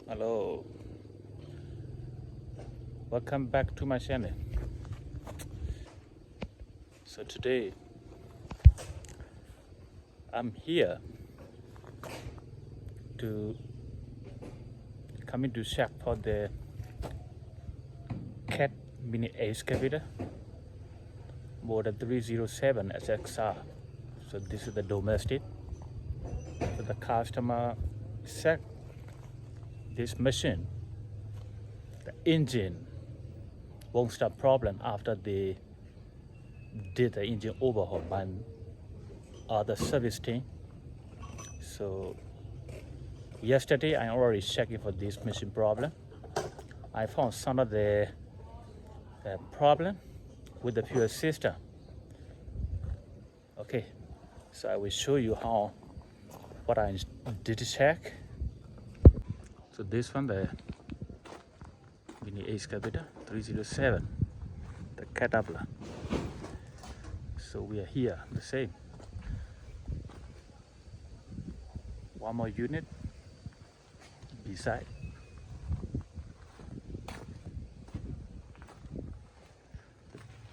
Hello, welcome back to my channel. So today I'm here to come in to check for the cat mini excavator model 307 SXR. So this is the domestic. So the customer said this machine, the engine won't start problem after they did the engine overhaul by the service team. So yesterday I already checked for this machine problem. I found some of the problem with the fuel system. Okay, so I will show you what I did check. So this one, the mini excavator 307, the caterpillar. So we are here, the same. One more unit beside.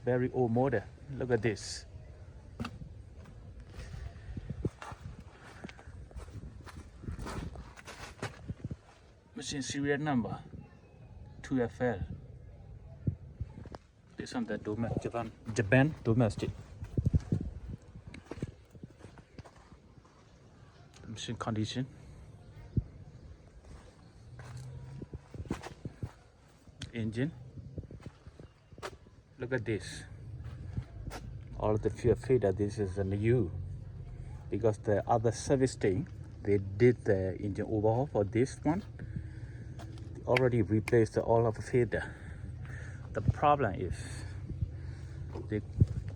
Very old model. Look at this. Machine serial number 2FL. This one the Japan domestic. Machine condition. Engine. Look at this. All of the fuel feeder. This is a new, because the other service thing they did the engine overhaul for this one. They already replaced all of the feeder. The problem is they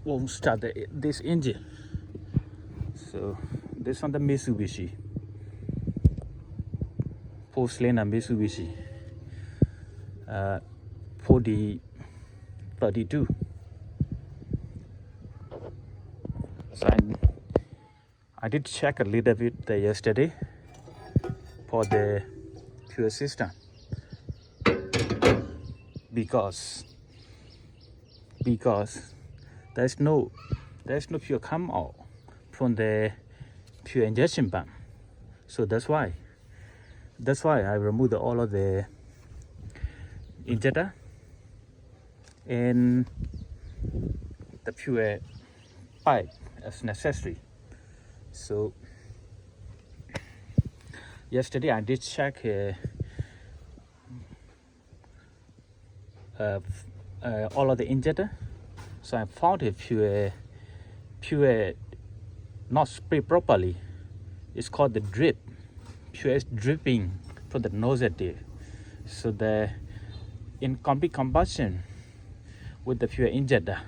won't start this engine. So this one the Mitsubishi, 4-cylinder Mitsubishi 4032. So I did check a little bit yesterday for the fuel system, because there's no fuel come out from the fuel injection pump. So that's why I removed all of the injector and the fuel pipe as necessary. So yesterday I did check all of the injector. So I found a fuel not sprayed properly. It's called the drip. Fuel is dripping from the nozzle. So the incomplete combustion with the fuel injector.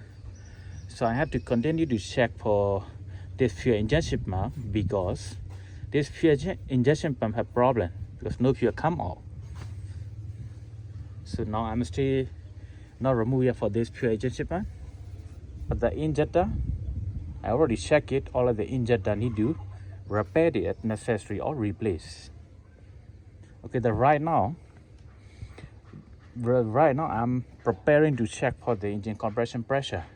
So I have to continue to check for this fuel injection pump, because this fuel injection pump have problem because no fuel come out. So now I'm still not removing for this fuel injection pump, but the injector I already checked it. All of the injector need to repair it if necessary or replace. Okay, right now I'm preparing to check for the engine compression pressure,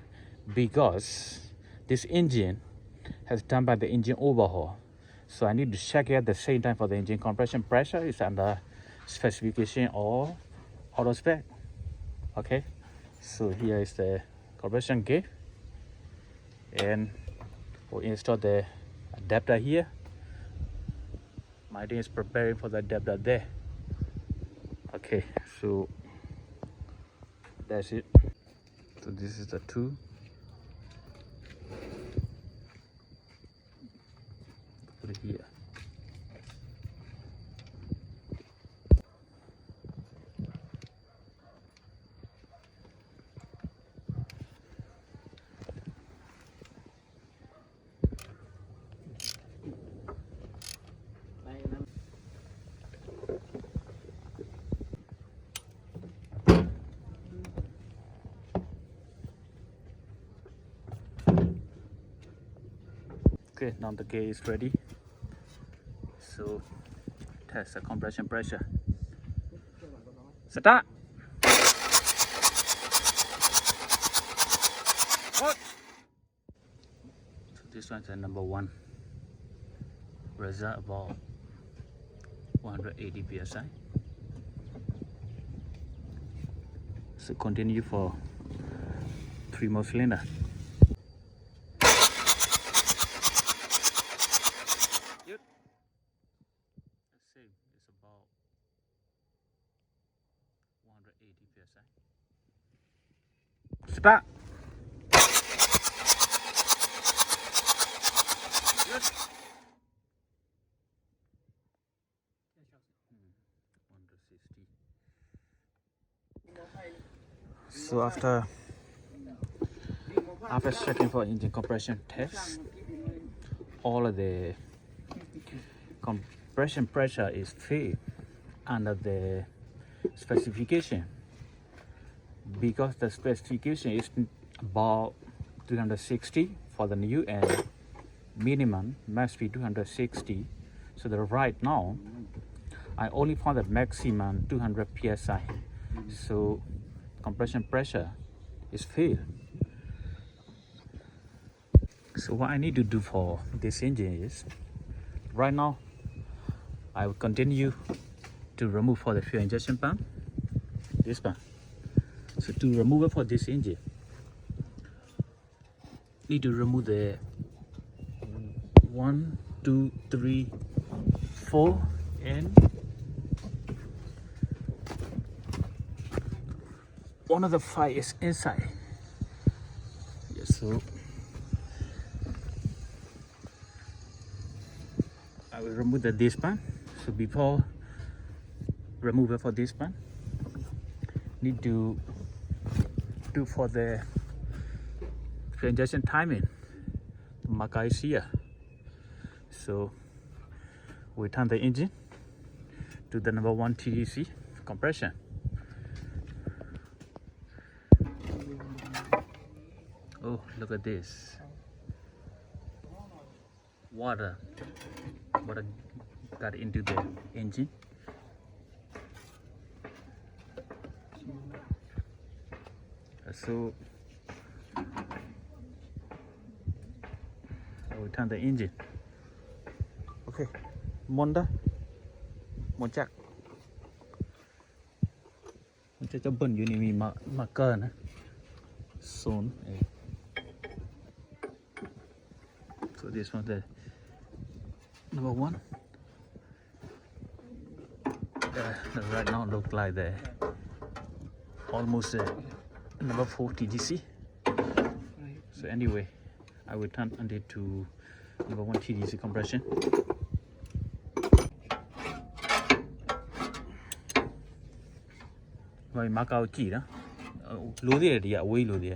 because this engine has done by the engine overhaul. So I need to check it at the same time for the engine compression pressure is under specification or auto spec. Okay, so here is the compression gauge, and we'll install the adapter here. My team is preparing for the adapter there. Okay, so that's it. So this is the two. Put it here. Okay, now the gauge is ready. So test the compression pressure. Start. So this one's a number 1. Result about 180 psi. So continue for 3 more cylinders. Yep. Same. It's about 180 psi. Start. Good. 160. So after checking for engine compression test, all of the compression pressure is fixed under the specification, because the specification is about 260 for the new and minimum must be 260. So the right now I only found the maximum 200 psi, so compression pressure is failed. So what I need to do for this engine is, right now I will continue to remove for the fuel injection pump, this one. So to remove it for this engine, need to remove the 1, 2, 3, 4 and one of the 5 is inside. Yes, so I will remove the disc pan. So before remove it for this pan, need to do for the injection timing. Marker is here. So we turn the engine to the number 1 TDC compression. Oh, look at this. Water got into the engine. So we turn the engine. Okay, Monda, Monchak. Monchak cho bẩn như này marker nè. Soon. So this one, the number 1. Right now look like the almost number 4 TDC. So anyway, I will turn it to number 1 TDC compression. Rồi mã cao chỉ đó. Lúa gì thì à, quay lúa gì.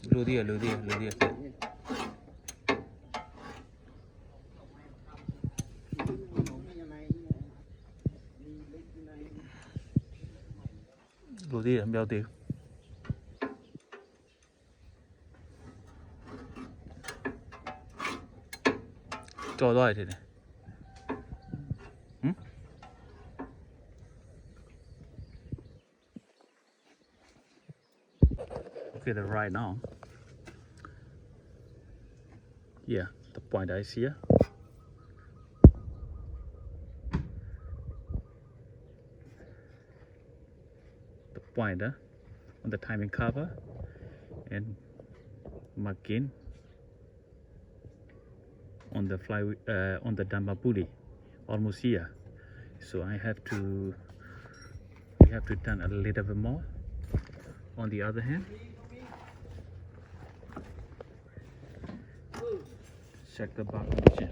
Lúa gì. Lúa gì bao tiêu. Cho đôi thế này. Okay, the right now. Yeah, the point I see here. The pointer on the timing cover and marking on the on the damper pulley, almost here. So we have to turn a little bit more. On the other hand, check the bar condition.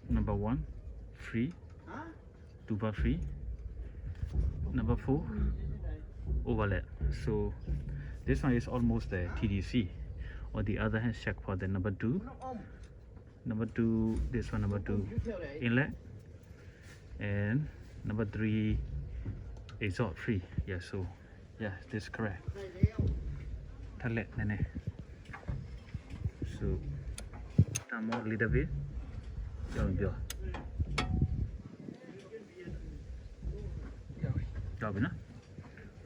Number 1, free. 2 bar free. Number 4, overlap. So this one is almost the TDC. On the other hand, check for the number 2. Number 2, this one number 2 inlet, and number 3 exhaust free. Yeah, so yeah, this is correct. So Down more a little bit. Go.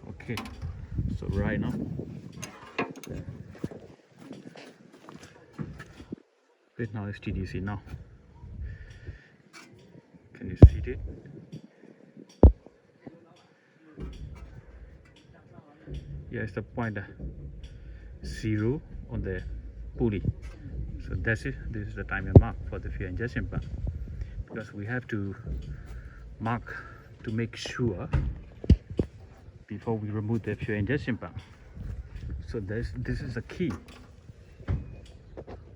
Okay. So right now. Right now is TDC now. Can you see it? Yeah, it's the point 0 on the pulley. So that's it. This is the timer mark for the fuel injection pump, because we have to mark to make sure before we remove the fuel injection pump. So this is the key.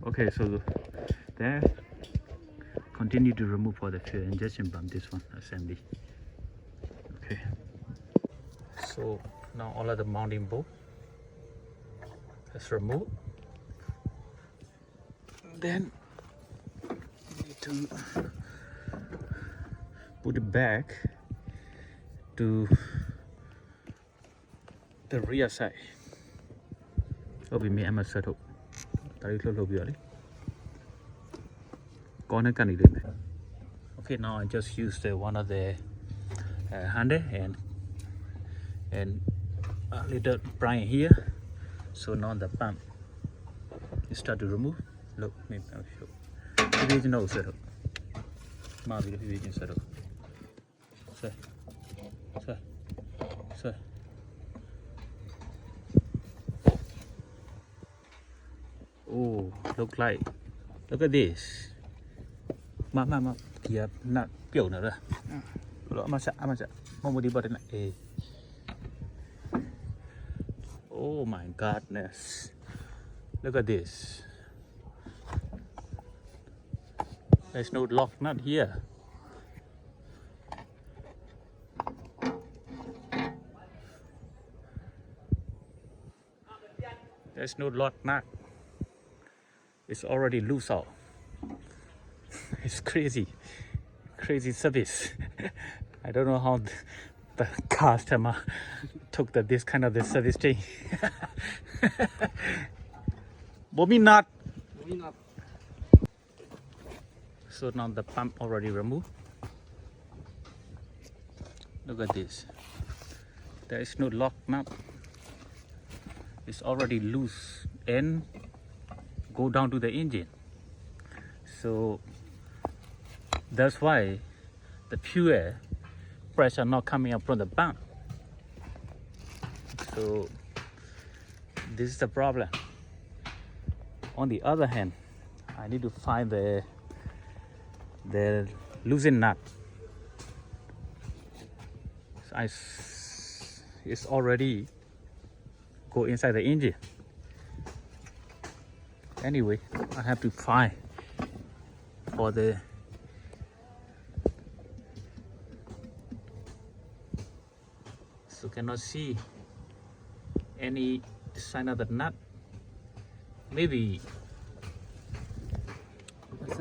Okay, so there, continue to remove for the fuel injection pump, this one assembly. Okay, so now all of the mounting bolt is removed. Then you need to put it back to the rear side. Okay, now I just used one of the handle and a little pry here. So now the pump you start to remove. Look, maybe I'll show. Maybe you know, sir. Maybe you can set up. Sir. Oh, look at this. Mama, kia not pure na. Look, masa. Mama di button. Oh my godness. Look at this. There's no lock nut here. There's no lock nut. It's already loose out. It's crazy service. I don't know how the customer took this kind of service thing. Bobby nut. So now the pump already removed. Look at this. There is no lock nut. It's already loose and go down to the engine. So that's why the fuel pressure not coming up from the pump. So this is the problem. On the other hand, I need to find the loosen nut. It's already go inside the engine. Anyway, I have to find for the so cannot see any sign of the nut. Maybe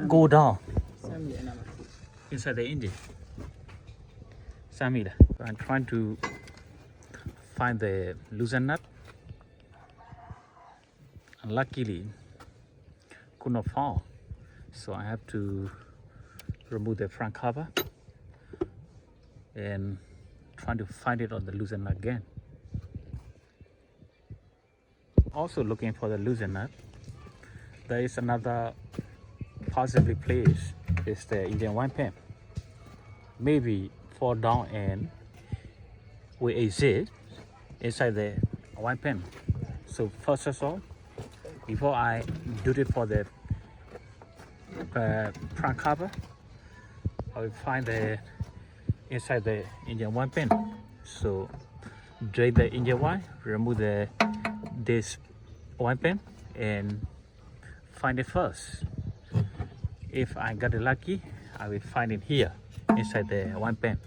go down inside the engine. Samida. I'm trying to find the loosen nut. Unluckily, could not fall. So I have to remove the front cover and trying to find it on the loosen nut again. Also looking for the loosen nut. There is another possibly place is the engine wine pan. Maybe fall down and we exit inside the wine pan. So first of all, before I do it for the front cover, I will find the inside the engine wine pan. So drain the engine wine, remove this wine pan and find it first. If I got it lucky, I will find it here inside the wine pan.